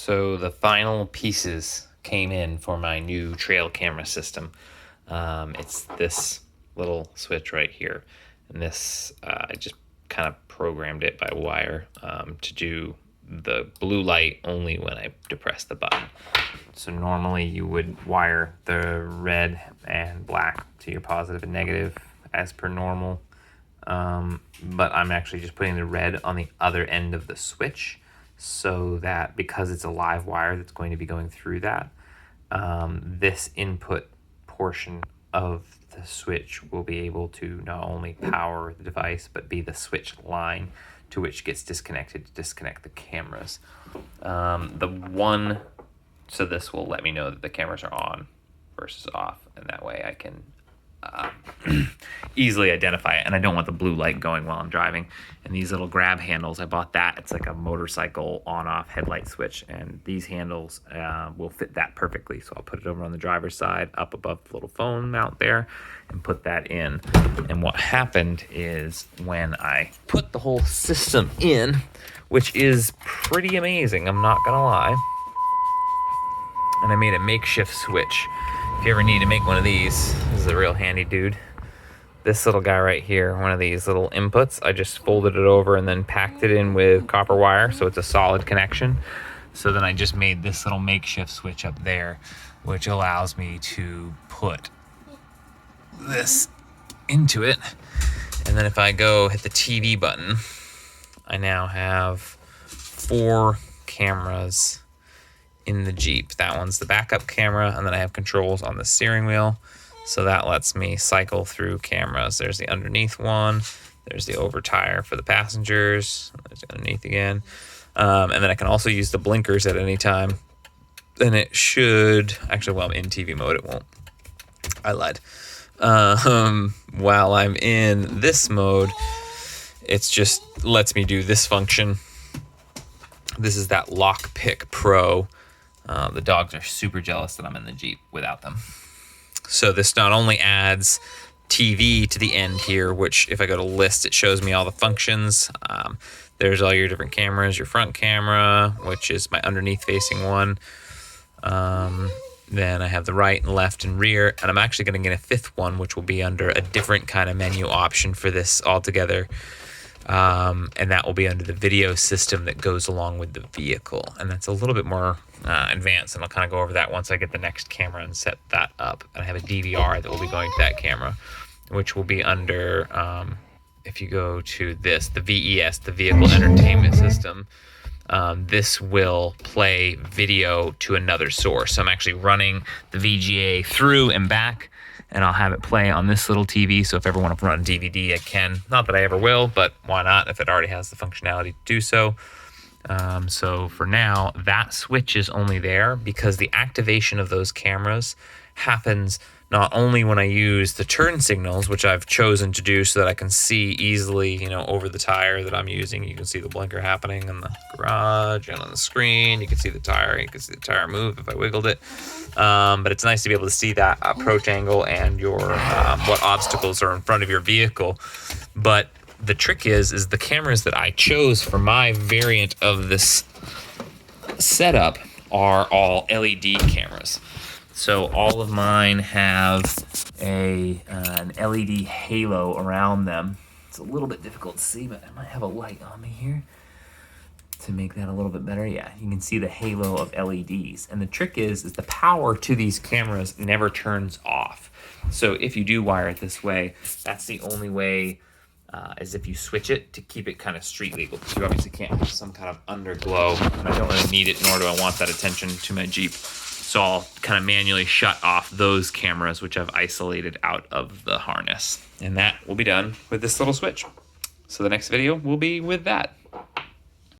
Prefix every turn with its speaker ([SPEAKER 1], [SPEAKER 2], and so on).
[SPEAKER 1] So the final pieces came in for my new trail camera system. It's this little switch right here. And this, I just kind of programmed it by wire to do the blue light only when I depress the button. So normally you would wire the red and black to your positive and negative as per normal. But I'm actually just putting the red on the other end of the switch, so that because it's a live wire that's going to be going through that, this input portion of the switch will be able to not only power the device, but be the switch line to which gets disconnected to disconnect the cameras. So this will let me know that the cameras are on versus off, and that way I can easily identify it. And I don't want the blue light going while I'm driving. And these little grab handles, I bought that. It's like a motorcycle on-off headlight switch, and these handles will fit that perfectly. So I'll put it over on the driver's side up above the little phone mount there and put that in. And what happened is when I put the whole system in, which is pretty amazing, I'm not gonna lie, and I made a makeshift switch. If you ever need to make one of these, this is a real handy dude. This little guy right here, one of these little inputs, I just folded it over and then packed it in with copper wire so it's a solid connection. So then I just made this little makeshift switch up there, which allows me to put this into it. And then if I go hit the TV button, I now have 4 cameras in the Jeep. That one's the backup camera, and then I have controls on the steering wheel, so that lets me cycle through cameras. There's the underneath one, there's the over tire for the passengers, there's the underneath again, and then I can also use the blinkers at any time. And it should actually, well, I'm in TV mode, it won't. I lied. While I'm in this mode, it's just lets me do this function. This is that Lockpick Pro. The dogs are super jealous that I'm in the Jeep without them. So this not only adds TV to the end here, which if I go to list, it shows me all the functions. There's all your different cameras, your front camera, which is my underneath facing one. Then I have the right and left and rear, and I'm actually going to get a 5th one, which will be under a different kind of menu option for this altogether. And that will be under the video system that goes along with the vehicle. And that's a little bit more advanced, and I'll kind of go over that once I get the next camera and set that up. And I have a DVR that will be going to that camera, which will be under, if you go to this, the VES, the Vehicle Entertainment System, this will play video to another source. So I'm actually running the VGA through and back, and I'll have it play on this little TV. So if I ever want to run a DVD, I can. Not that I ever will, but why not if it already has the functionality to do so. So for now, that switch is only there because the activation of those cameras happens not only when I use the turn signals, which I've chosen to do so that I can see easily, over the tire that I'm using. You can see the blinker happening in the garage and on the screen. You can see the tire. You can see the tire move if I wiggled it. But it's nice to be able to see that approach angle and your what obstacles are in front of your vehicle. But the trick is the cameras that I chose for my variant of this setup are all LED cameras. So all of mine have an LED halo around them. It's a little bit difficult to see, but I might have a light on me here to make that a little bit better. Yeah, you can see the halo of LEDs. And the trick is the power to these cameras never turns off. So if you do wire it this way, that's the only way, is if you switch it to keep it kind of street legal, because you obviously can't have some kind of underglow, and I don't really need it, nor do I want that attention to my Jeep. So I'll kind of manually shut off those cameras, which I've isolated out of the harness. And that will be done with this little switch. So the next video will be with that.